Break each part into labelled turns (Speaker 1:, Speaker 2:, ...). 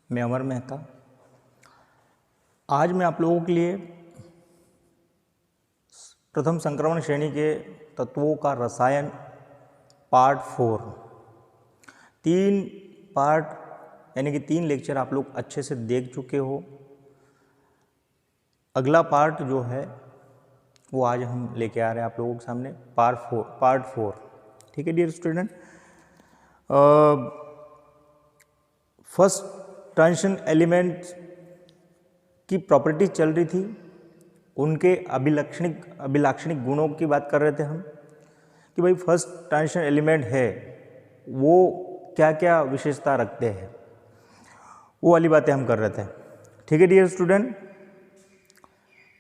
Speaker 1: मैं अमर मेहता। आज मैं आप लोगों के लिए प्रथम संक्रमण श्रेणी के तत्वों का रसायन पार्ट 4 3 पार्ट यानी कि 3 लेक्चर आप लोग अच्छे से देख चुके हो। अगला पार्ट जो है वो आज हम लेके आ रहे हैं आप लोगों के सामने पार्ट 4। ठीक है dear student. First transition element की प्रॉपर्टीज चल रही थी, उनके अभिलाक्षणिक गुणों की बात कर रहे थे हम कि भाई फर्स्ट ट्रांजिशन एलिमेंट है वो क्या क्या विशेषता रखते हैं, वो वाली बातें हम कर रहे थे। ठीक है डियर स्टूडेंट,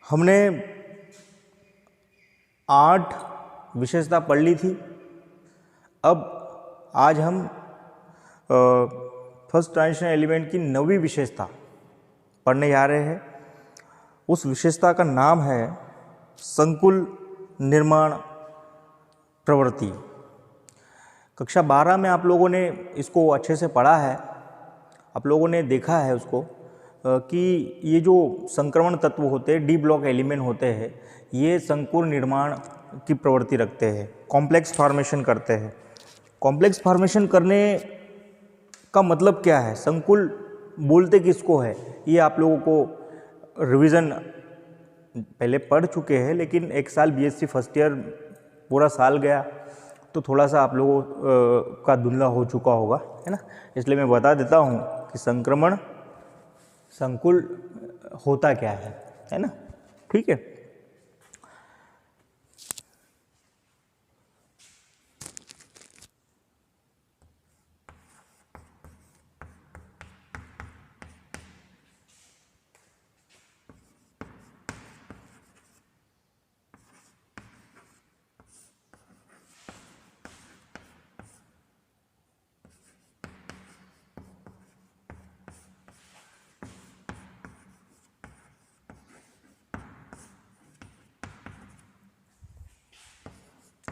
Speaker 1: हमने 8 विशेषता पढ़ ली थी। अब आज हम फर्स्ट ट्रांजिशन एलिमेंट की 9वीं विशेषता पढ़ने जा रहे हैं। उस विशेषता का नाम है संकुल निर्माण प्रवृत्ति। कक्षा 12 में आप लोगों ने इसको अच्छे से पढ़ा है, आप लोगों ने देखा है उसको कि ये जो संक्रमण तत्व होते हैं, डी ब्लॉक एलिमेंट होते हैं, ये संकुल निर्माण की प्रवृत्ति रखते हैं, कॉम्प्लेक्स फॉर्मेशन करते हैं। कॉम्प्लेक्स फॉर्मेशन करने का मतलब क्या है, संकुल बोलते किसको है, ये आप लोगों को रिवीजन पहले पढ़ चुके हैं, लेकिन एक साल बीएससी फर्स्ट ईयर पूरा साल गया तो थोड़ा सा आप लोगों का धुंधला हो चुका होगा, है ना। इसलिए मैं बता देता हूँ कि संकुल होता क्या है ना। ठीक है।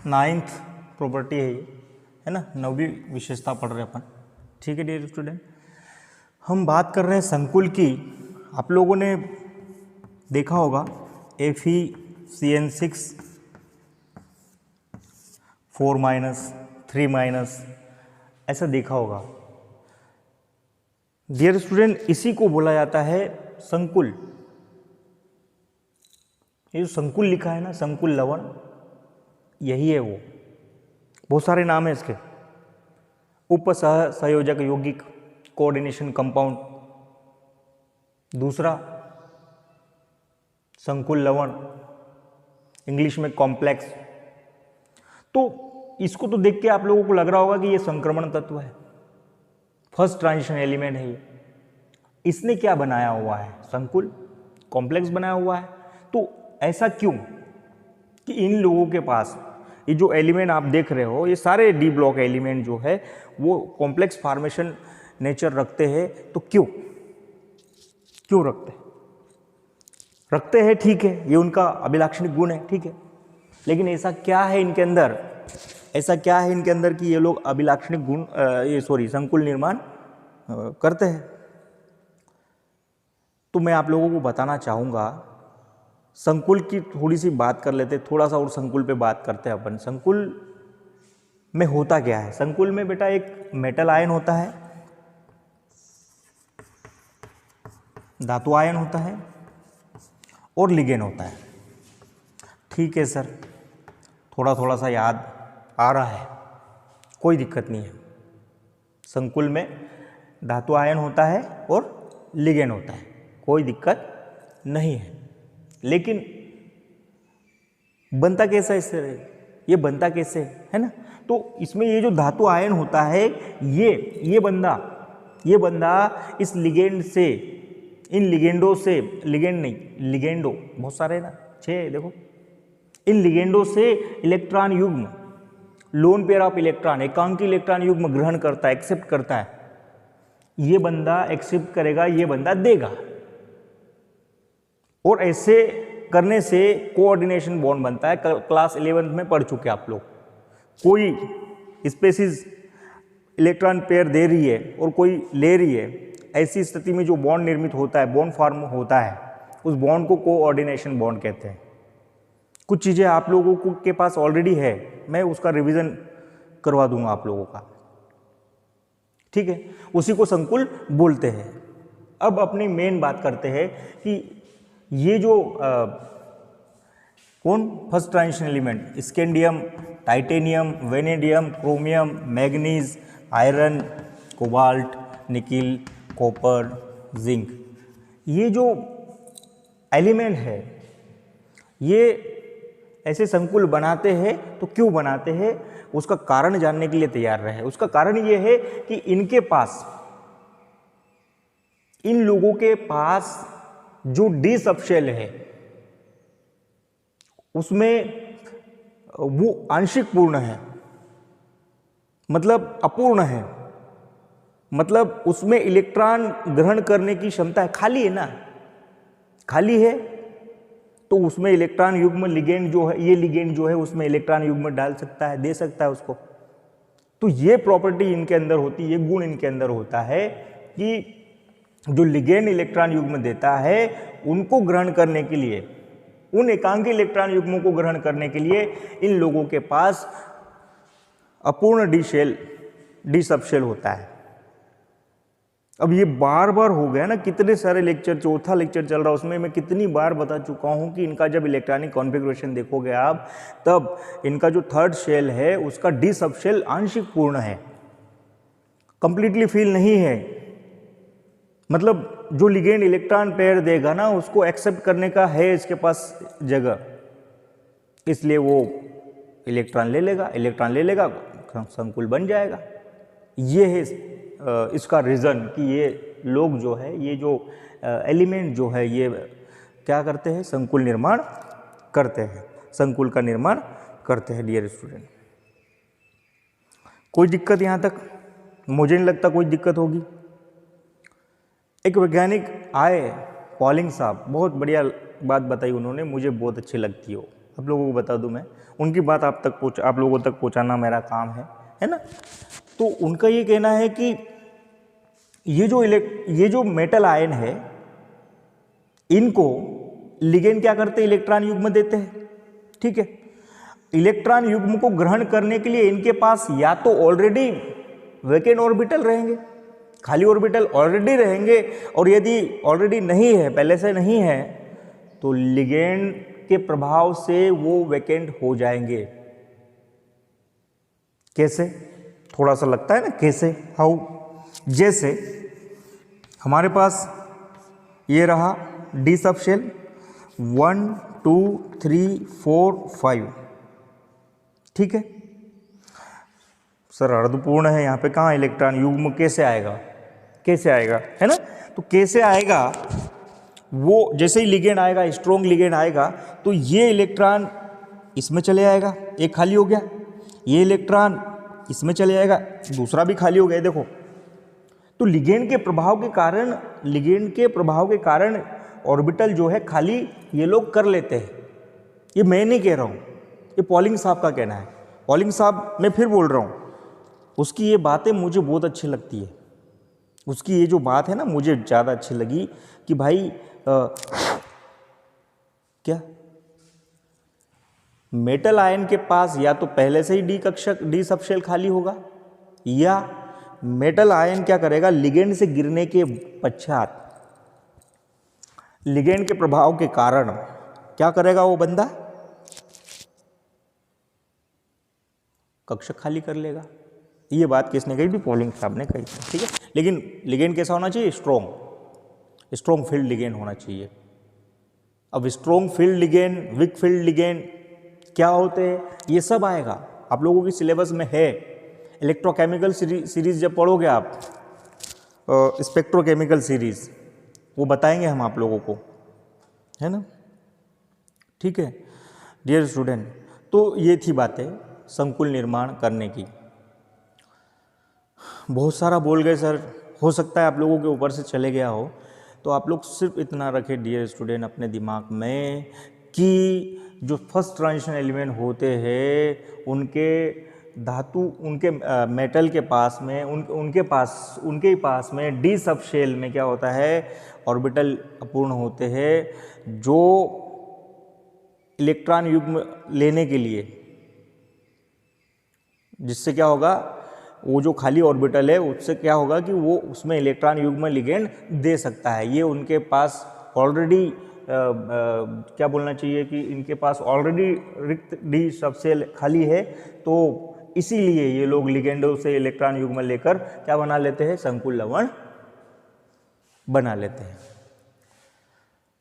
Speaker 1: नाइन्थ प्रॉपर्टी है ये, है ना, 9वीं विशेषता पढ़ रहे हैं अपन। ठीक है डियर स्टूडेंट, हम बात कर रहे हैं संकुल की। आप लोगों ने देखा होगा FeCN6 4- 3- ऐसा देखा होगा। डियर स्टूडेंट, इसी को बोला जाता है संकुल। ये जो संकुल लिखा है ना, संकुल लवण, यही है वो। बहुत सारे नाम है इसके, उपसह संयोजक यौगिक, कोऑर्डिनेशन कंपाउंड, दूसरा संकुल लवण, इंग्लिश में कॉम्प्लेक्स। तो इसको तो देख के आप लोगों को लग रहा होगा कि ये संक्रमण तत्व है, फर्स्ट ट्रांजिशन एलिमेंट है ये। इसने क्या बनाया हुआ है, संकुल कॉम्प्लेक्स बनाया हुआ है। तो ऐसा क्यों कि इन लोगों के पास ये जो एलिमेंट आप देख रहे हो, ये सारे डी ब्लॉक एलिमेंट जो है वो कॉम्प्लेक्स फॉर्मेशन नेचर रखते हैं। तो क्यों रखते हैं, ठीक है, ये उनका अभिलाक्षणिक गुण है, ठीक है। लेकिन ऐसा क्या है इनके अंदर कि ये लोग अभिलाक्षणिक गुण संकुल निर्माण करते हैं। तो मैं आप लोगों को बताना चाहूँगा, संकुल की थोड़ी सी बात कर लेते, थोड़ा सा और संकुल पे बात करते हैं अपन। संकुल में होता क्या है? संकुल में बेटा एक मेटल आयन होता है, धातु आयन होता है और लिगेंड होता है। ठीक है सर, थोड़ा सा याद आ रहा है, कोई दिक्कत नहीं है। संकुल में धातु आयन होता है और लिगेंड होता है, कोई दिक्कत नहीं है। लेकिन बनता कैसा इससे, ये बनता कैसे है ना। तो इसमें ये जो धातु आयन होता है, ये बंदा इस लिगेंड से, इन लिगेंडों से, लिगेंडो बहुत सारे ना, 6 देखो, इन लिगेंडों से इलेक्ट्रॉन युग्म, लोन पेयर ऑफ इलेक्ट्रॉन, एकांकी इलेक्ट्रॉन युग्म ग्रहण करता है, एक्सेप्ट करता है। ये बंदा एक्सेप्ट करेगा, ये बंदा देगा, और ऐसे करने से कोऑर्डिनेशन बॉन्ड बनता है। क्लास 11 में पढ़ चुके आप लोग। कोई स्पेसीज इलेक्ट्रॉन पेयर दे रही है और कोई ले रही है, ऐसी स्थिति में जो बॉन्ड निर्मित होता है, बॉन्ड फॉर्म होता है, उस बॉन्ड को कोऑर्डिनेशन बॉन्ड कहते हैं। कुछ चीज़ें आप लोगों को के पास ऑलरेडी है, मैं उसका रिवीजन करवा दूंगा आप लोगों का, ठीक है, उसी को संकुल बोलते हैं। अब अपनी मेन बात करते हैं कि ये जो कौन first transition element, scandium, titanium, vanadium, chromium, manganese, iron, cobalt, nickel, copper, zinc, ये जो एलिमेंट है ये ऐसे संकुल बनाते हैं। तो क्यों बनाते हैं उसका कारण जानने के लिए तैयार रहे। उसका कारण ये है कि इनके पास, इन लोगों के पास जो डी सबशेल है उसमें वो आंशिक पूर्ण है, मतलब अपूर्ण है, मतलब उसमें इलेक्ट्रॉन ग्रहण करने की क्षमता है, खाली है ना, खाली है, तो उसमें इलेक्ट्रॉन युग्म लिगेंड जो है, ये लिगेंड जो है उसमें इलेक्ट्रॉन युग्म डाल सकता है, दे सकता है उसको। तो ये प्रॉपर्टी इनके अंदर होती है, ये गुण इनके अंदर होता है कि जो लिगेंड इलेक्ट्रॉन युग्म देता है उनको ग्रहण करने के लिए, उन एकांकी इलेक्ट्रॉन युग्मों को ग्रहण करने के लिए इन लोगों के पास अपूर्ण डी सबशेल होता है। अब ये बार बार हो गया ना, कितने सारे लेक्चर, चौथा लेक्चर चल रहा है उसमें मैं कितनी बार बता चुका हूं कि इनका जब इलेक्ट्रॉनिक कॉन्फ़िगरेशन देखोगे आप, तब इनका जो थर्ड शेल है उसका डी सबशेल आंशिक पूर्ण है, कंप्लीटली फिल नहीं है। मतलब जो लिगेंड इलेक्ट्रॉन पेयर देगा ना उसको एक्सेप्ट करने का है इसके पास जगह, इसलिए वो इलेक्ट्रॉन ले लेगा, संकुल बन जाएगा। ये है इसका रीज़न कि ये लोग जो है, ये जो एलिमेंट जो है, ये क्या करते हैं, संकुल निर्माण करते हैं, संकुल का निर्माण करते हैं। डियर स्टूडेंट, कोई दिक्कत यहाँ तक? मुझे नहीं लगता कोई दिक्कत होगी। एक वैज्ञानिक आए, पॉलिंग साहब, बहुत बढ़िया बात बताई उन्होंने, मुझे बहुत अच्छी लगती हो, आप लोगों को बता दूं मैं, उनकी बात आप लोगों तक पहुंचाना मेरा काम है ना। तो उनका ये कहना है कि ये जो मेटल आयन है, इनको लिगेंड क्या करते हैं, इलेक्ट्रॉन युग्म देते हैं, ठीक है। इलेक्ट्रॉन युग्म को ग्रहण करने के लिए इनके पास या तो ऑलरेडी वैकेंट ऑर्बिटल रहेंगे, खाली ऑर्बिटल ऑलरेडी रहेंगे, और यदि ऑलरेडी नहीं है, पहले से नहीं है, तो लिगेंड के प्रभाव से वो वैकेंट हो जाएंगे। कैसे? थोड़ा सा लगता है ना कैसे, हाउ? जैसे हमारे पास ये रहा डी सबशेल 1 2 3 4 5, ठीक है। सर अर्धपूर्ण है, यहाँ पे कहाँ इलेक्ट्रॉन युग्म कैसे आएगा, है ना। तो कैसे आएगा, वो जैसे ही लिगेंड आएगा, स्ट्रॉन्ग लिगेंड आएगा, तो ये इलेक्ट्रॉन इसमें चले आएगा, एक खाली हो गया, ये इलेक्ट्रॉन इसमें चले जाएगा, दूसरा भी खाली हो गया, देखो। तो लिगेंड के प्रभाव के कारण ऑर्बिटल जो है खाली ये लोग कर लेते हैं। ये मैं नहीं कह रहा हूँ, ये पॉलिंग साहब का कहना है। पॉलिंग साहब, मैं फिर बोल रहा हूँ, उसकी ये बातें मुझे बहुत अच्छी लगती है। उसकी ये जो बात है ना, मुझे ज़्यादा अच्छी लगी कि भाई क्या मेटल आयन के पास या तो पहले से ही डी सबशेल खाली होगा, या मेटल आयन क्या करेगा, लिगेंड से गिरने के पश्चात, लिगेंड के प्रभाव के कारण क्या करेगा वो बंदा, कक्षक खाली कर लेगा। ये बात किसने कही थी? पॉलिंग साहब ने कही थी, ठीक है। लेकिन लिगेंड कैसा होना चाहिए? स्ट्रॉन्ग फील्ड लिगेंड होना चाहिए। अब strong field ligand, weak field ligand क्या होते हैं, ये सब आएगा आप लोगों की सिलेबस में है। इलेक्ट्रोकेमिकल सीरीज जब पढ़ोगे आप, स्पेक्ट्रोकेमिकल सीरीज, वो बताएंगे हम आप लोगों को, है ना, ठीक है। डियर स्टूडेंट, तो ये थी बातें संकुल निर्माण करने की। बहुत सारा बोल गए सर, हो सकता है आप लोगों के ऊपर से चले गया हो, तो आप लोग सिर्फ इतना रखें डियर स्टूडेंट अपने दिमाग में कि जो फर्स्ट ट्रांजिशन एलिमेंट होते हैं उनके धातु उनके मेटल के पास में उनके ही पास में डी सब शेल में क्या होता है, ऑर्बिटल अपूर्ण होते हैं, जो इलेक्ट्रॉन युग्म लेने के लिए, जिससे क्या होगा, वो जो खाली ऑर्बिटल है उससे क्या होगा कि वो उसमें इलेक्ट्रॉन युग्म लिगेंड दे सकता है। ये उनके पास ऑलरेडी क्या बोलना चाहिए कि इनके पास ऑलरेडी रिक्त डी सबसेल खाली है, तो इसीलिए ये लोग लिगेंडों से इलेक्ट्रॉन युग्म लेकर क्या बना लेते हैं, संकुल लवण बना लेते हैं।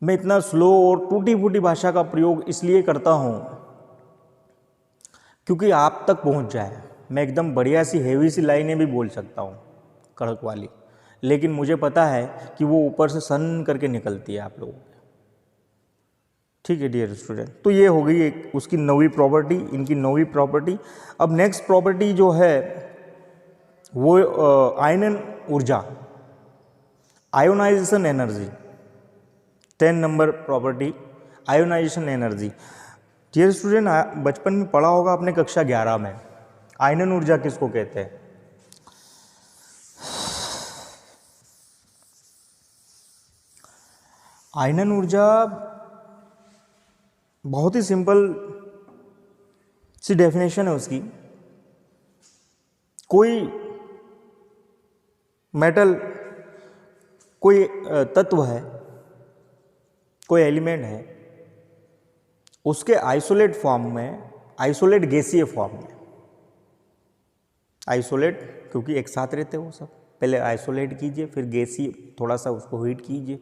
Speaker 1: मैं इतना स्लो और टूटी फूटी भाषा का प्रयोग इसलिए करता हूँ क्योंकि आप तक पहुँच जाए। मैं एकदम बढ़िया सी हेवी सी लाइनें भी बोल सकता हूँ कड़क वाली, लेकिन मुझे पता है कि वो ऊपर से सन करके निकलती है आप लोगों को। ठीक है डियर स्टूडेंट, तो ये हो गई एक उसकी नौवीं प्रॉपर्टी, इनकी नौवीं प्रॉपर्टी। अब नेक्स्ट प्रॉपर्टी जो है वो आयनन ऊर्जा, ionisation energy, 10 number property ionisation energy. Dear student, बचपन में पढ़ा होगा आपने कक्षा 11 में, आयनन ऊर्जा किसको कहते हैं? आयनन ऊर्जा बहुत ही सिंपल सी डेफिनेशन है उसकी। कोई मेटल, कोई तत्व है, कोई एलिमेंट है, उसके आइसोलेट फॉर्म में, आइसोलेट गैसीय फॉर्म में, आइसोलेट क्योंकि एक साथ रहते हैं वो सब, पहले आइसोलेट कीजिए फिर गैसीय थोड़ा सा उसको हीट कीजिए,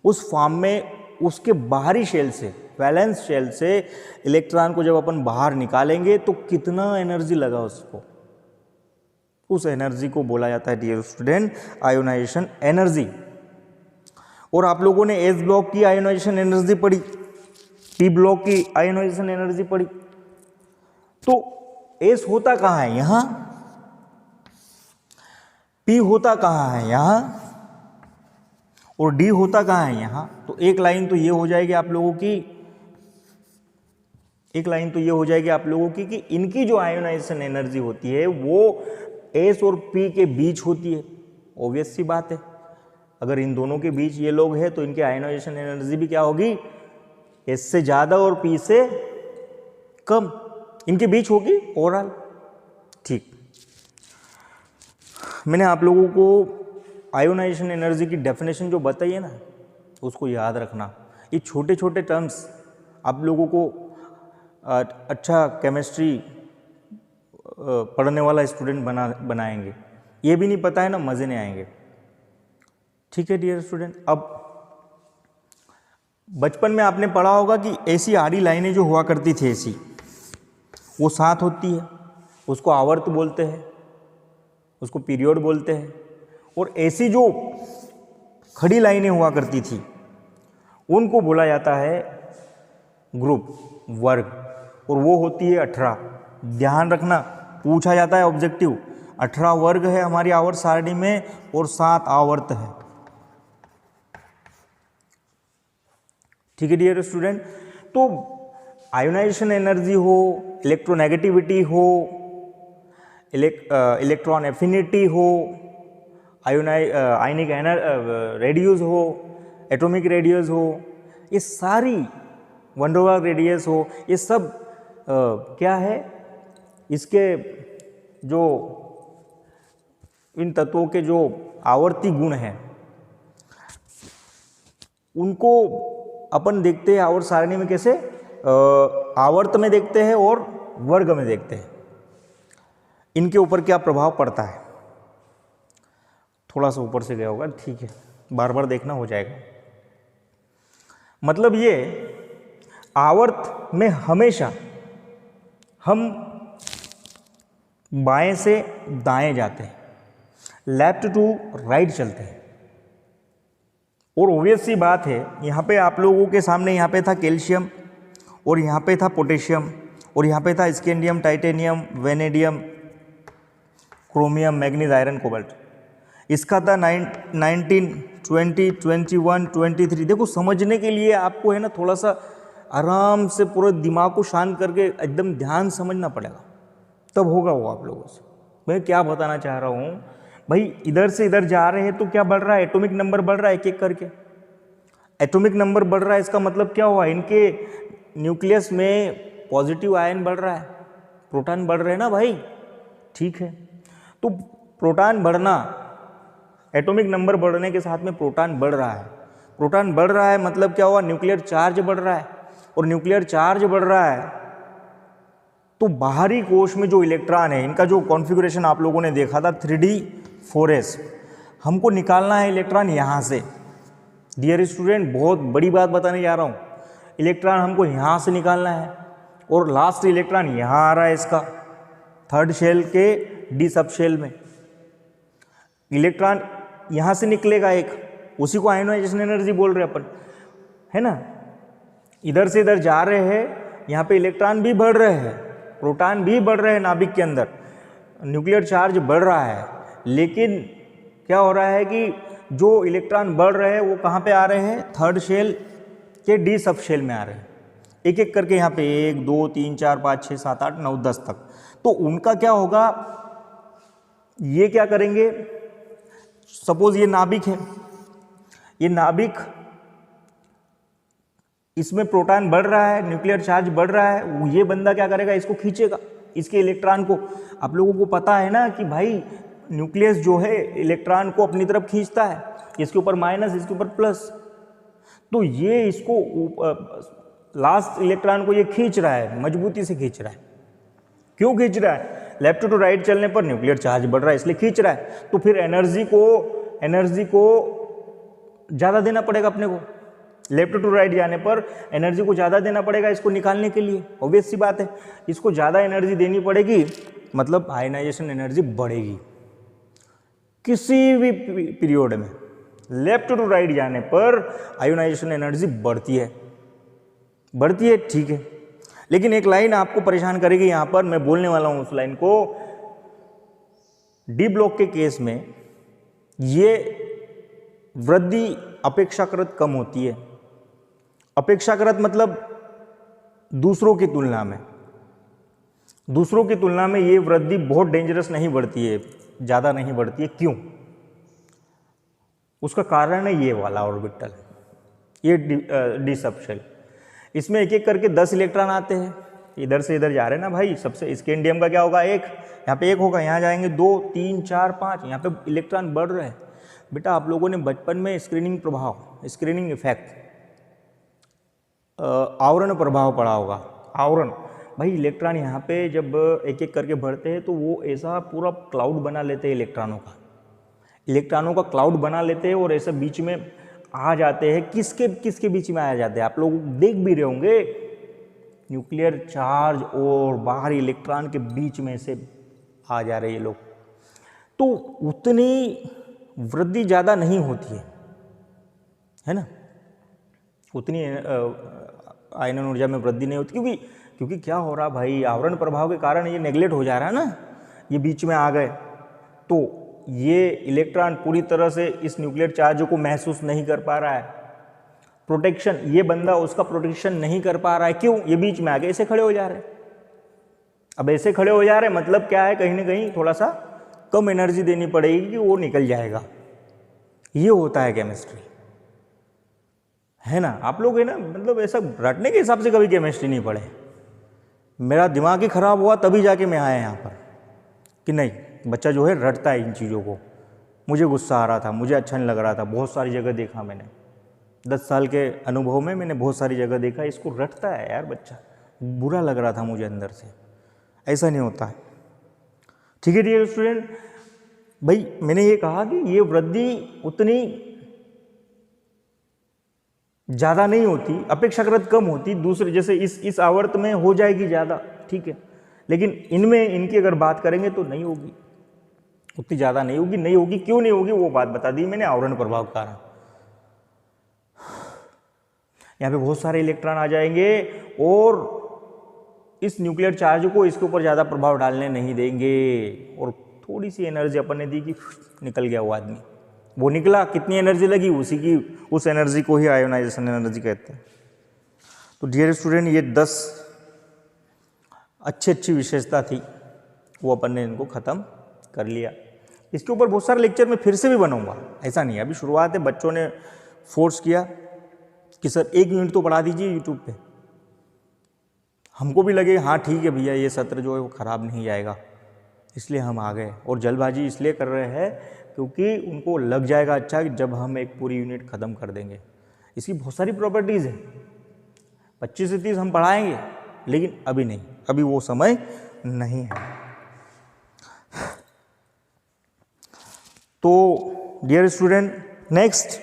Speaker 1: उस फॉर्म में उसके बाहरी शेल से, वैलेंस शेल से इलेक्ट्रॉन को जब अपन बाहर निकालेंगे तो कितना एनर्जी लगा उसको, उस एनर्जी को बोला जाता है डियर स्टूडेंट आयोनाइजेशन एनर्जी। और आप लोगों ने एस ब्लॉक की आयोनाइजेशन एनर्जी पढ़ी, पी ब्लॉक की आयोनाइजेशन एनर्जी पढ़ी। तो एस होता कहाँ है? यहाँ। पी होता कहाँ है? यहाँ। और डी होता कहाँ है? यहाँ। तो एक लाइन तो ये हो जाएगी आप लोगों की, एक लाइन तो ये हो जाएगी आप लोगों की कि इनकी जो आयोनाइजेशन एनर्जी होती है वो एस और पी के बीच होती है। ऑब्वियस सी बात है, अगर इन दोनों के बीच ये लोग हैं तो इनकी आयोनाइजेशन एनर्जी भी क्या होगी? एस से ज़्यादा और पी से कम, इनके बीच होगी ओवरऑल। ठीक, मैंने आप लोगों को आयोनाइजेशन एनर्जी की डेफिनेशन जो बताई है ना, उसको याद रखना। ये छोटे छोटे टर्म्स आप लोगों को अच्छा केमिस्ट्री पढ़ने वाला स्टूडेंट बनाएंगे। ये भी नहीं पता है ना, मज़े नहीं आएंगे। ठीक है डियर स्टूडेंट, अब बचपन में आपने पढ़ा होगा कि ऐसी आड़ी लाइनें जो हुआ करती थी ऐसी, वो साथ होती है, उसको आवर्त बोलते हैं, उसको पीरियड बोलते हैं। और ऐसी जो खड़ी लाइनें हुआ करती थी उनको बोला जाता है ग्रुप, वर्ग, और वो होती है 18। ध्यान रखना, पूछा जाता है ऑब्जेक्टिव, 18 वर्ग है हमारी आवर्त सारणी में और 7 आवर्त है। ठीक है डियर स्टूडेंट, तो आयोनाइजेशन एनर्जी हो, इलेक्ट्रोनेगेटिविटी हो, इलेक्ट्रॉन एफिनिटी हो, आयनिक रेडियस हो, एटॉमिक रेडियस हो, ये सारी वंडरवाल रेडियस हो, ये सब क्या है, इसके जो इन तत्वों के जो आवर्ती गुण हैं उनको अपन देखते हैं आवर्त सारणी में कैसे, आवर्त में देखते हैं और वर्ग में देखते हैं, इनके ऊपर क्या प्रभाव पड़ता है। थोड़ा सा ऊपर से गया होगा, ठीक है, बार बार देखना हो जाएगा। मतलब ये आवर्त में हमेशा हम बाएं से दाएं जाते हैं, लेफ्ट टू राइट चलते हैं। और ऑब्वियस सी बात है, यहाँ पे आप लोगों के सामने यहाँ पे था कैल्शियम और यहाँ पे था पोटेशियम और यहाँ पे था scandium, titanium, vanadium, chromium, manganese, iron, cobalt. इसका था 19, 20, 21, 23। देखो समझने के लिए आपको है ना थोड़ा सा आराम से पूरे दिमाग को शांत करके एकदम ध्यान समझना पड़ेगा। तब होगा वो आप लोगों से। मैं क्या बताना चाह रहा हूँ भाई, इधर से इधर जा रहे हैं तो क्या बढ़ रहा है, एटॉमिक नंबर बढ़ रहा है एक एक करके। एटॉमिक नंबर बढ़ रहा है, इसका मतलब क्या हुआ, इनके न्यूक्लियस में पॉजिटिव आयन बढ़ रहा है, प्रोटॉन बढ़ रहे हैं ना भाई, ठीक है। तो प्रोटॉन बढ़ना, एटॉमिक नंबर बढ़ने के साथ में प्रोटॉन बढ़ रहा है। प्रोटॉन बढ़ रहा है मतलब क्या हुआ, न्यूक्लियर चार्ज बढ़ रहा है, और न्यूक्लियर चार्ज बढ़ रहा है तो बाहरी कोश में जो इलेक्ट्रॉन है, इनका जो कॉन्फ़िगरेशन आप लोगों ने देखा था 3d4s, हमको निकालना है इलेक्ट्रॉन यहाँ से। डियर स्टूडेंट, बहुत बड़ी बात बताने जा रहा हूँ, इलेक्ट्रॉन हमको यहाँ से निकालना है, और लास्ट इलेक्ट्रॉन यहाँ आ रहा है इसका थर्ड शेल के डी सब शेल में। इलेक्ट्रॉन यहाँ से निकलेगा एक, उसी को आयोनाइजेशन एनर्जी बोल रहे अपन, है ना। इधर से इधर जा रहे हैं, यहाँ पे इलेक्ट्रॉन भी बढ़ रहे हैं, प्रोटॉन भी बढ़ रहे हैं, नाभिक के अंदर न्यूक्लियर चार्ज बढ़ रहा है, लेकिन क्या हो रहा है कि जो इलेक्ट्रॉन बढ़ रहे हैं वो कहाँ पे आ रहे हैं, थर्ड शेल के डी सब शेल में आ रहे हैं, एक एक करके यहाँ पे 1 2 3 4 5 6 7 8 9 10 तक। तो उनका क्या होगा, ये क्या करेंगे, सपोज ये नाभिक है, ये नाभिक, इसमें प्रोटॉन बढ़ रहा है, न्यूक्लियर चार्ज बढ़ रहा है, ये बंदा क्या करेगा, इसको खींचेगा, इसके इलेक्ट्रॉन को। आप लोगों को पता है ना कि भाई न्यूक्लियस जो है इलेक्ट्रॉन को अपनी तरफ खींचता है, इसके ऊपर माइनस, इसके ऊपर प्लस, तो ये इसको लास्ट इलेक्ट्रॉन को ये खींच रहा है, मजबूती से खींच रहा है। क्यों खींच रहा है, लेफ्ट टू राइट चलने पर न्यूक्लियर चार्ज बढ़ रहा है इसलिए खींच रहा है। तो फिर एनर्जी को ज़्यादा देना पड़ेगा अपने को, लेफ्ट टू राइट जाने पर एनर्जी को ज़्यादा देना पड़ेगा इसको निकालने के लिए, ऑब्वियस सी बात है, इसको ज़्यादा एनर्जी देनी पड़ेगी, मतलब आयनाइजेशन एनर्जी बढ़ेगी। किसी भी पीरियड में लेफ्ट टू राइट जाने पर आयोनाइजेशन एनर्जी बढ़ती है, ठीक है। लेकिन एक लाइन आपको परेशान करेगी यहाँ पर, मैं बोलने वाला हूँ उस लाइन को। डी ब्लॉक के केस में ये वृद्धि अपेक्षाकृत कम होती है। अपेक्षाकृत मतलब दूसरों की तुलना में ये वृद्धि बहुत डेंजरस नहीं बढ़ती है, ज़्यादा नहीं बढ़ती है। क्यों, उसका कारण है ये वाला ऑर्बिटल, ये डी सब शेल, इसमें एक एक करके 10 इलेक्ट्रॉन आते हैं, इधर से इधर जा रहे हैं ना भाई सबसे। स्कैंडियम का क्या होगा, एक यहाँ पे एक होगा, यहाँ जाएंगे 2 3 4 5, यहाँ पे इलेक्ट्रॉन बढ़ रहे हैं। बेटा आप लोगों ने बचपन में स्क्रीनिंग इफेक्ट, आवरण प्रभाव पढ़ा होगा। आवरण भाई, इलेक्ट्रॉन यहाँ पे जब एक एक करके बढ़ते हैं तो वो ऐसा पूरा क्लाउड बना लेते हैं, इलेक्ट्रॉनों का क्लाउड बना लेते हैं, और ऐसे बीच में आ जाते हैं। किसके बीच में आ जाते हैं, आप लोग देख भी रहे होंगे, न्यूक्लियर चार्ज और बाहरी इलेक्ट्रॉन के बीच में से आ जा रहे हैं ये लोग। तो उतनी वृद्धि ज़्यादा नहीं होती है ना, उतनी आयनन ऊर्जा में वृद्धि नहीं होती, क्योंकि क्या हो रहा भाई, आवरण प्रभाव के कारण ये नेगलेक्ट हो जा रहा है ना, ये बीच में आ गए, तो ये इलेक्ट्रॉन पूरी तरह से इस न्यूक्लियर चार्ज को महसूस नहीं कर पा रहा है। प्रोटेक्शन, ये बंदा उसका प्रोटेक्शन नहीं कर पा रहा है। क्यों, ये बीच में आके ऐसे खड़े हो जा रहे हैं। अब ऐसे खड़े हो जा रहे हैं मतलब क्या है, कहीं ना कहीं थोड़ा सा कम एनर्जी देनी पड़ेगी कि वो निकल जाएगा। ये होता है केमिस्ट्री, है ना। आप लोग है ना, मतलब ऐसा रटने के हिसाब से कभी केमिस्ट्री नहीं पढ़े। मेरा दिमाग ही खराब हुआ तभी जाके मैं आया यहाँ पर कि नहीं, बच्चा जो है रटता है इन चीज़ों को। मुझे गुस्सा आ रहा था, मुझे अच्छा नहीं लग रहा था, बहुत सारी जगह देखा मैंने, 10 साल के अनुभव में मैंने बहुत सारी जगह देखा, इसको रटता है यार बच्चा, बुरा लग रहा था मुझे अंदर से। ऐसा नहीं होता है, ठीक है डियर स्टूडेंट। भाई मैंने ये कहा कि ये वृद्धि उतनी ज़्यादा नहीं होती, अपेक्षाकृत कम होती। दूसरे जैसे इस आवर्त में हो जाएगी ज़्यादा, ठीक है, लेकिन इनकी अगर बात करेंगे तो नहीं होगी, उतनी ज़्यादा नहीं होगी। क्यों नहीं होगी वो बात बता दी मैंने, आवरण प्रभाव के कारण। यहाँ पे बहुत सारे इलेक्ट्रॉन आ जाएंगे और इस न्यूक्लियर चार्ज को इसके ऊपर ज़्यादा प्रभाव डालने नहीं देंगे, और थोड़ी सी एनर्जी अपन ने दी कि निकल गया वो आदमी, वो निकला, कितनी एनर्जी लगी, उस एनर्जी को ही आयोनाइजेशन एनर्जी कहते हैं। तो डियर स्टूडेंट, ये 10 अच्छी विशेषता थी वो अपन ने इनको ख़त्म कर लिया। इसके ऊपर बहुत सारे लेक्चर में फिर से भी बनाऊंगा, ऐसा नहीं है। अभी शुरुआत है, बच्चों ने फोर्स किया कि सर 1 यूनिट तो पढ़ा दीजिए यूट्यूब पे। हमको भी लगे हाँ ठीक है भैया, ये सत्र जो है वो ख़राब नहीं जाएगा, इसलिए हम आ गए। और जल्दबाजी इसलिए कर रहे हैं क्योंकि उनको लग जाएगा अच्छा कि जब हम एक पूरी यूनिट ख़त्म कर देंगे। इसकी बहुत सारी प्रॉपर्टीज़ है, 25 से 30 हम पढ़ाएंगे, लेकिन अभी नहीं, अभी वो समय नहीं है। तो डियर स्टूडेंट, नेक्स्ट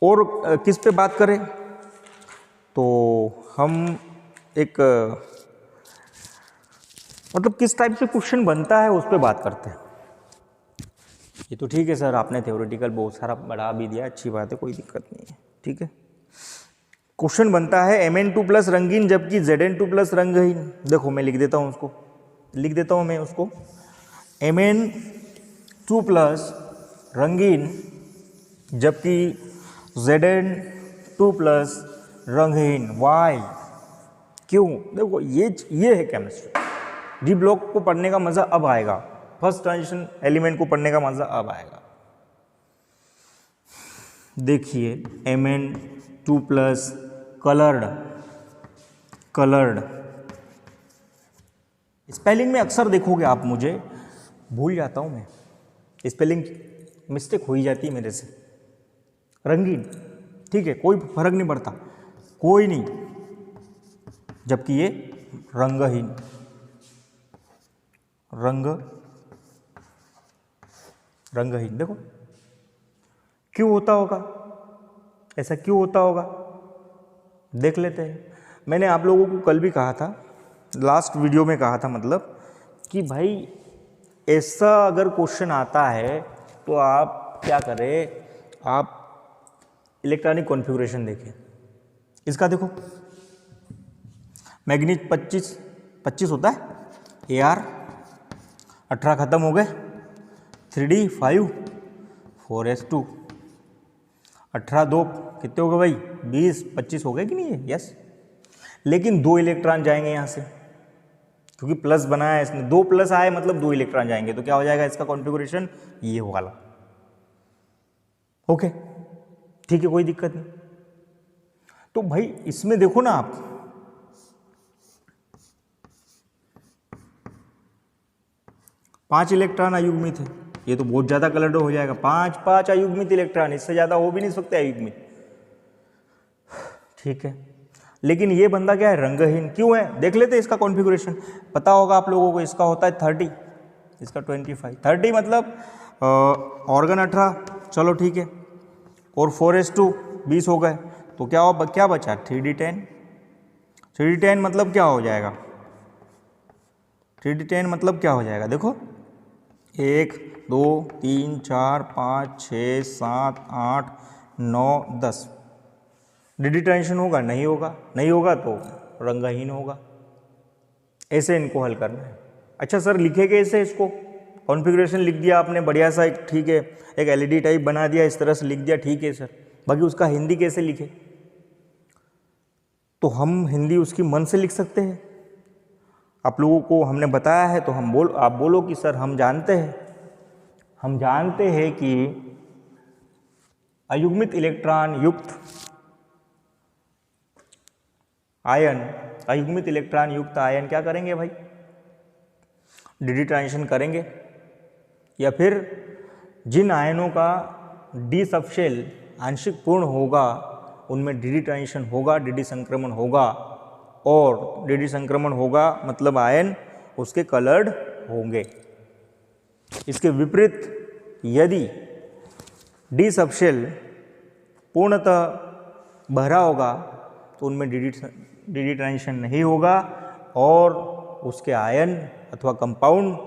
Speaker 1: और किस पे बात करें? तो हम एक मतलब किस टाइप से क्वेश्चन बनता है उस पर बात करते हैं। ये तो ठीक है सर, आपने थ्योरेटिकल बहुत सारा बढ़ा भी दिया, अच्छी बात है, कोई दिक्कत नहीं है, ठीक है। क्वेश्चन बनता है Mn2 प्लस रंगीन जबकि Zn2 प्लस रंगहीन। देखो मैं लिख देता हूँ उसको, लिख देता हूँ मैं उसको, Mn2 प्लस रंगीन जबकि Zn2 प्लस रंगहीन। वाई, क्यों? देखो ये है केमिस्ट्री। डी ब्लॉक को पढ़ने का मज़ा अब आएगा, फर्स्ट ट्रांजिशन एलिमेंट को पढ़ने का मज़ा अब आएगा। देखिए Mn2 प्लस कलर्ड स्पेलिंग में अक्सर देखोगे आप, मुझे भूल जाता हूँ मैं, स्पेलिंग मिस्टेक हो ही जाती है मेरे से। रंगीन, ठीक है, कोई फर्क नहीं पड़ता, कोई नहीं, जबकि ये रंगहीन, रंगहीन। देखो क्यों होता होगा, ऐसा क्यों होता होगा, देख लेते हैं। मैंने आप लोगों को कल भी कहा था, लास्ट वीडियो में कहा था, मतलब कि भाई ऐसा अगर क्वेश्चन आता है तो आप क्या करें, आप इलेक्ट्रॉनिक कॉन्फ़िगरेशन देखें। इसका देखो, मैग्नीज 25 होता है, AR 18 ख़त्म हो गए, 3D 5, 4s2, 18 2 कितने हो गए भाई, 20, 25 हो गए कि नहीं है? यस। लेकिन 2 इलेक्ट्रॉन जाएंगे यहाँ से, क्योंकि प्लस बनाया है इसने, 2 प्लस आए मतलब 2 इलेक्ट्रॉन जाएंगे, तो क्या हो जाएगा इसका कॉन्फ़िगरेशन, ये वाला। ओके, ठीक है, कोई दिक्कत नहीं। तो भाई इसमें देखो ना आप, पांच इलेक्ट्रॉन अयुग्मित है, ये तो बहुत ज्यादा कलर्ड हो जाएगा। 5 अयुग्मित इलेक्ट्रॉन, इससे ज्यादा हो भी नहीं सकते अयुग्मित, ठीक है। लेकिन ये बंदा क्या है, रंगहीन। क्यों है, देख लेते हैं इसका कॉन्फ़िगरेशन, पता होगा आप लोगों को। इसका होता है 30, इसका 25। 30 मतलब ऑर्गन 18, चलो ठीक है, और 4s2 20 हो गए, तो क्या बचा, 3d10। 3d10 मतलब क्या हो जाएगा, 3d10 मतलब क्या हो जाएगा, देखो 1 2 3 4 5 6 7 8 9 10। डी ट्रांजिशन होगा, नहीं होगा, नहीं होगा तो रंगहीन होगा। ऐसे इनको हल करना है। अच्छा सर लिखे कैसे इसको, कॉन्फ़िगरेशन लिख दिया आपने बढ़िया सा, एक ठीक है, एक एलईडी टाइप बना दिया, इस तरह से लिख दिया, ठीक है सर, बाकी उसका हिंदी कैसे लिखे? तो हम हिंदी उसकी मन से लिख सकते हैं। आप लोगों को हमने बताया है, तो आप बोलो कि सर हम जानते हैं कि अयुग्मित इलेक्ट्रॉन युक्त आयन, अयुग्मित इलेक्ट्रॉन युक्त आयन क्या करेंगे भाई, डी ट्रांजिशन करेंगे, या फिर जिन आयनों का डी सबशेल आंशिक पूर्ण होगा उनमें डी ट्रांजिशन होगा, डी संक्रमण होगा, और डी संक्रमण होगा मतलब आयन उसके कलर्ड होंगे। इसके विपरीत यदि डी सबशेल पूर्णतः भरा होगा तो उनमें डी ट्रांजिशन नहीं होगा, और उसके आयन अथवा कंपाउंड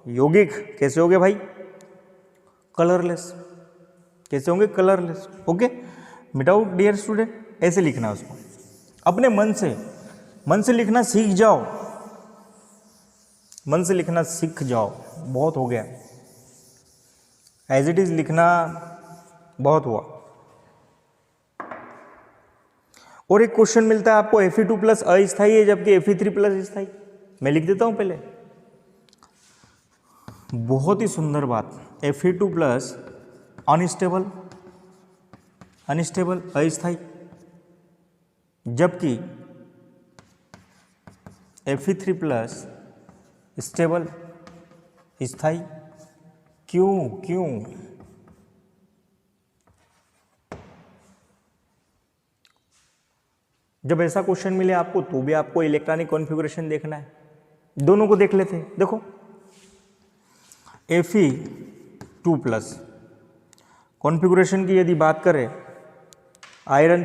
Speaker 1: यौगिक कैसे होंगे भाई, कलरलेस। कैसे होंगे, कलरलेस। ओके, मिटाओ डियर स्टूडेंट, ऐसे लिखना है उसको, अपने मन से लिखना सीख जाओ, मन से लिखना सीख जाओ, बहुत हो गया, एज इट इज लिखना बहुत हुआ। और एक क्वेश्चन मिलता है आपको Fe2 प्लस अस्थायी है जबकि Fe3 प्लस स्थायी। मैं लिख देता हूं पहले, बहुत ही सुंदर बात, Fe2 प्लस अनस्टेबल अस्थायी जबकि Fe3 प्लस स्टेबल स्थायी। क्यों? जब ऐसा क्वेश्चन मिले आपको तो भी आपको इलेक्ट्रॉनिक कॉन्फ़िगरेशन देखना है। दोनों को देख लेते हैं। देखो Fe2 प्लस कॉन्फ़िगरेशन की यदि बात करें, आयरन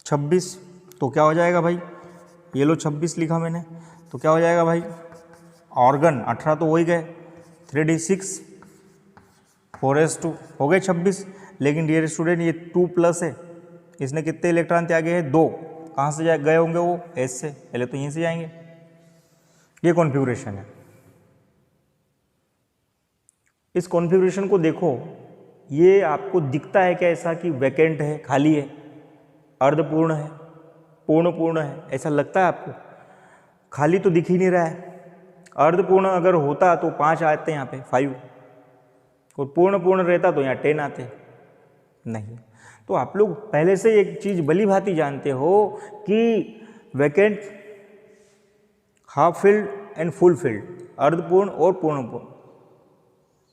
Speaker 1: 26 तो क्या हो जाएगा भाई, ये लो 26 लिखा मैंने, तो क्या हो जाएगा भाई, ऑर्गन 18 तो हो ही गए, 3d6 4s2 हो गए 26। लेकिन डियर स्टूडेंट ये 2 प्लस है, इसने कितने इलेक्ट्रॉन त्यागे हैं, 2। कहाँ से गए होंगे वो, एस से, पहले तो यहीं से जाएंगे। ये कॉन्फ़िगरेशन है। इस कॉन्फ़िगरेशन को देखो, ये आपको दिखता है क्या ऐसा कि वैकेंट है, खाली है, अर्धपूर्ण है, पूर्ण है, ऐसा लगता है आपको? खाली तो दिख ही नहीं रहा है। अर्धपूर्ण अगर होता तो 5 आते यहाँ पे, 5, और पूर्ण रहता तो यहाँ 10 आते, नहीं। तो आप लोग पहले से एक चीज भली भांति जानते हो कि vacant, half filled and full filled, अर्धपूर्ण और पूर्ण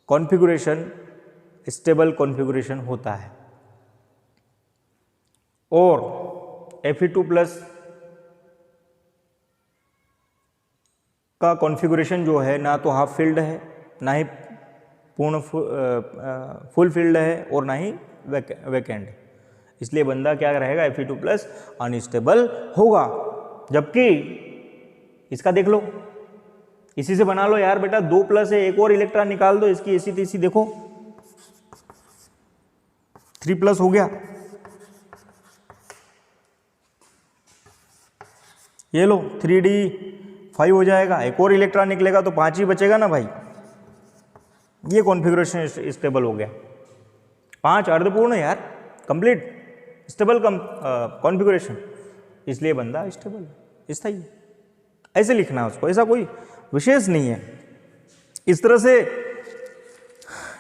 Speaker 1: कॉन्फ़िगरेशन स्टेबल कॉन्फ़िगरेशन होता है। और Fe2 प्लस का कॉन्फ़िगरेशन जो है ना तो हाफ फील्ड है, ना ही पूर्ण फुल फील्ड है, और ना ही वैकेंट। इसलिए बंदा क्या रहेगा, Fe2 प्लस अनस्टेबल होगा। जबकि इसका देख लो, इसी से बना लो यार बेटा, 2 प्लस है, एक और इलेक्ट्रॉन निकाल दो इसकी ऐसी तैसी, देखो 3 प्लस हो गया, ये लो 3d5 हो जाएगा, एक और इलेक्ट्रॉन निकलेगा तो 5 ही बचेगा ना भाई। ये कॉन्फ़िगरेशन स्टेबल हो गया, 5 अर्धपूर्ण यार, कंप्लीट स्टेबल कॉन्फ़िगरेशन, इसलिए बंदा स्टेबल है, स्थायी। ऐसे लिखना है उसको, ऐसा कोई विशेष नहीं है। इस तरह से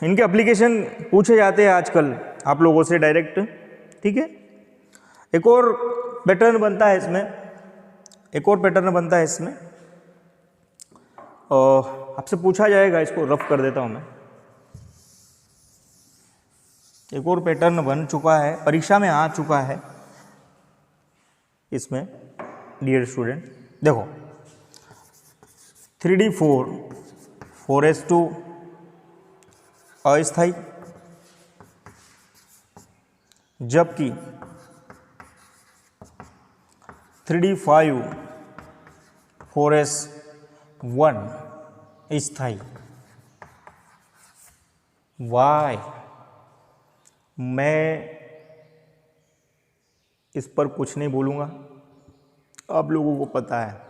Speaker 1: इनके एप्लीकेशन पूछे जाते हैं आजकल आप लोगों से डायरेक्ट, ठीक है। एक और पैटर्न बनता है इसमें, आपसे पूछा जाएगा, इसको रफ कर देता हूं मैं। एक और पैटर्न बन चुका है, परीक्षा में आ चुका है इसमें डियर स्टूडेंट। देखो 3d4 4s2 अस्थायी, जबकि 3d5 4s1 स्थायी। वाई? मैं इस पर कुछ नहीं बोलूँगा, आप लोगों को पता है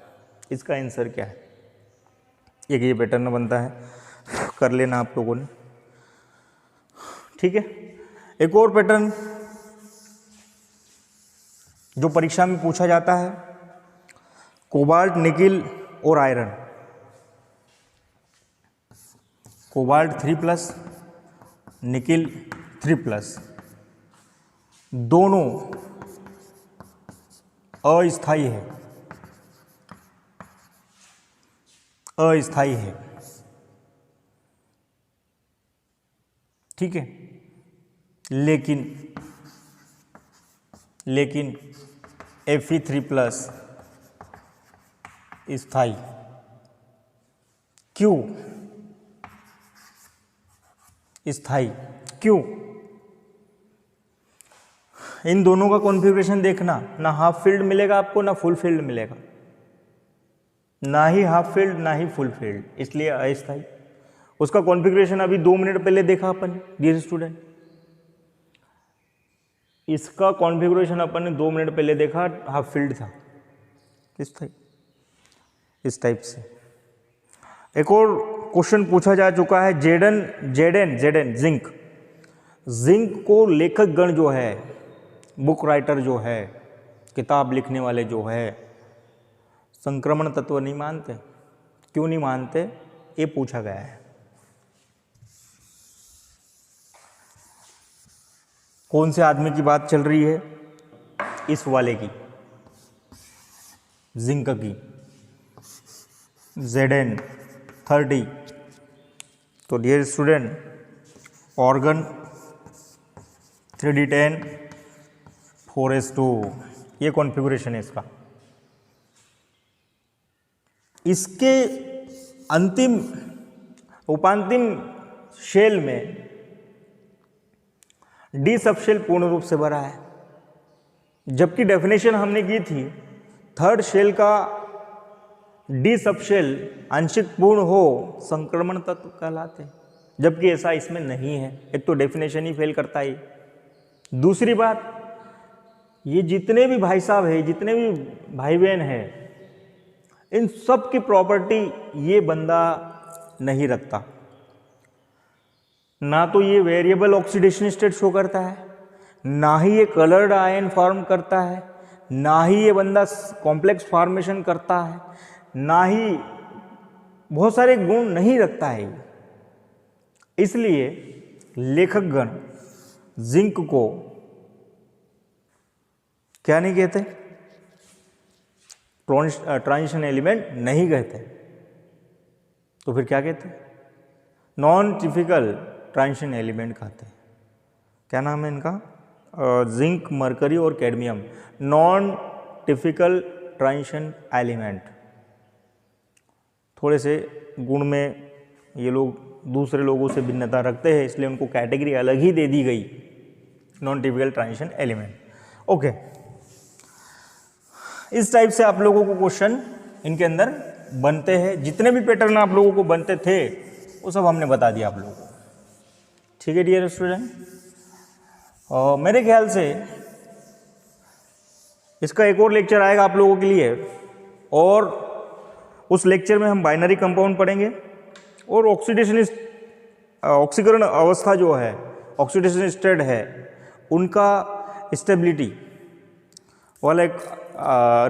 Speaker 1: इसका आंसर क्या है। एक ये पैटर्न बनता है, कर लेना आप लोगों ने, ठीक है। एक और पैटर्न जो परीक्षा में पूछा जाता है, कोबाल्ट, निकिल और आयरन। कोबाल्ट 3+, निकिल 3+, दोनों अस्थायी है, ठीक है। लेकिन Fe3+ स्थायी। क्यों स्थायी? क्यों? इन दोनों का कॉन्फ़िगरेशन देखना, ना हाफ फील्ड मिलेगा आपको, ना फुल फील्ड मिलेगा, ना ही हाफ फील्ड ना ही फुल फील्ड, इसलिए अस्थायी। उसका कॉन्फ़िगरेशन अभी 2 मिनट पहले देखा अपन डियर स्टूडेंट, इसका कॉन्फ़िगरेशन अपन ने 2 मिनट पहले देखा, हाफ फील्ड था, इस टाइप से। एक और क्वेश्चन पूछा जा चुका है, जेडन जिंक, जिंक को लेखक गण जो है, बुक राइटर जो है, किताब लिखने वाले जो है, संक्रमण तत्व नहीं मानते। क्यों नहीं मानते, ये पूछा गया है। कौन से आदमी की बात चल रही है, इस वाले की, जिंक की, Zn30। तो dear student, organ 3D10 4s2, ये कॉन्फ़िगरेशन है इसका। इसके अंतिम उपांतिम शेल में डी सबशेल पूर्ण रूप से भरा है, जबकि डेफिनेशन हमने की थी थर्ड शेल का डी सबशेल आंशिक पूर्ण हो संक्रमण तत्व कहलाते हैं, जबकि ऐसा इसमें नहीं है। एक तो डेफिनेशन ही फेल करता है। दूसरी बात, ये जितने भी भाई साहब है, जितने भी भाई बहन है, इन सब की प्रॉपर्टी ये बंदा नहीं रखता। ना तो ये वेरिएबल ऑक्सीडेशन स्टेट शो करता है, ना ही ये कलर्ड आयन फॉर्म करता है, ना ही ये बंदा कॉम्प्लेक्स फॉर्मेशन करता है, ना ही बहुत सारे गुण नहीं रखता है। इसलिए लेखकगण जिंक को क्या नहीं कहते, ट्रांजिशन एलिमेंट नहीं कहते, तो फिर क्या कहते, नॉन टिपिकल ट्रांजिशन एलिमेंट कहते हैं। क्या नाम है इनका, जिंक, मरकरी और cadmium, non typical transition element. थोड़े से गुण में ये लोग दूसरे लोगों से भिन्नता रखते हैं, इसलिए उनको कैटेगरी अलग ही दे दी गई, non typical transition element. Okay, इस टाइप से आप लोगों को क्वेश्चन इनके अंदर बनते हैं। जितने भी पैटर्न आप लोगों को बनते थे वो सब हमने बता दिया आप लोगों को। ठीक है डियर स्टूडेंट, मेरे ख्याल से इसका एक और लेक्चर आएगा आप लोगों के लिए, और उस लेक्चर में हम बाइनरी कंपाउंड पढ़ेंगे और ऑक्सीकरण अवस्था जो है, ऑक्सीडेशन स्टेट है, उनका स्टेबिलिटी वाला एक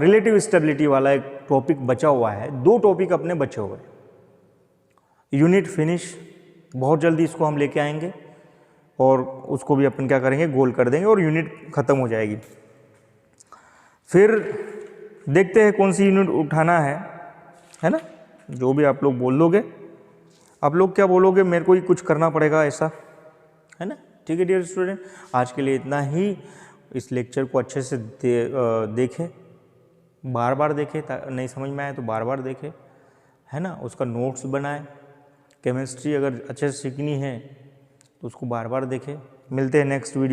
Speaker 1: रिलेटिव स्टेबिलिटी वाला एक टॉपिक बचा हुआ है। 2 टॉपिक अपने बचे हुए। यूनिट फिनिश बहुत जल्दी इसको हम लेके आएंगे और उसको भी अपन क्या करेंगे, गोल कर देंगे और यूनिट ख़त्म हो जाएगी। फिर देखते हैं कौन सी यूनिट उठाना है ना। जो भी आप लोग बोल दोगे, आप लोग क्या बोलोगे, मेरे को ही कुछ करना पड़ेगा ऐसा, है ना। ठीक है डियर स्टूडेंट, आज के लिए इतना ही। इस लेक्चर को अच्छे से देखें, बार बार देखें, नहीं समझ में आए तो बार बार देखें, है ना। उसका नोट्स बनाएं। केमिस्ट्री अगर अच्छे से सीखनी है तो उसको बार बार देखें। मिलते हैं नेक्स्ट वीडियो।